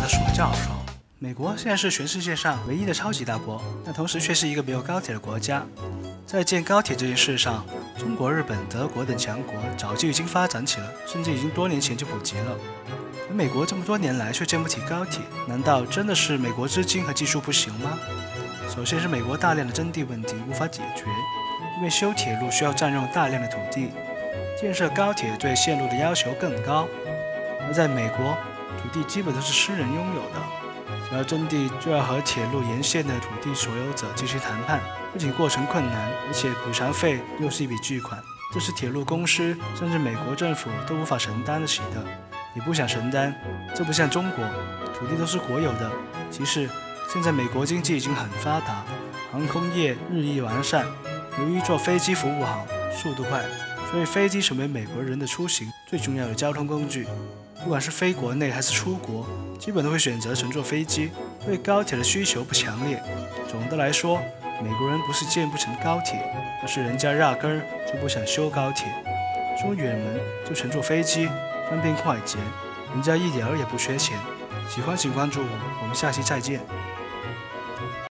的说教授。美国现在是全世界上唯一的超级大国，但同时却是一个没有高铁的国家。在建高铁这件事上，中国、日本、德国等强国早就已经发展起了，甚至已经多年前就普及了。而美国这么多年来却建不起高铁，难道真的是美国资金和技术不行吗？首先是美国大量的征地问题无法解决，因为修铁路需要占用大量的土地，建设高铁对线路的要求更高。而在美国，土地基本都是私人拥有的，只要征地就要和铁路沿线的土地所有者进行谈判，不仅过程困难，而且补偿费又是一笔巨款，这是铁路公司甚至美国政府都无法承担得起的，也不想承担。这不像中国，土地都是国有的。其次，现在美国经济已经很发达，航空业日益完善，由于坐飞机服务好，速度快，所以飞机成为美国人的出行最重要的交通工具。不管是飞国内还是出国，基本都会选择乘坐飞机，对高铁的需求不强烈。总的来说，美国人不是建不成高铁，而是人家压根儿就不想修高铁，说远门就乘坐飞机，方便快捷，人家一点儿也不缺钱。喜欢请关注我，我们下期再见。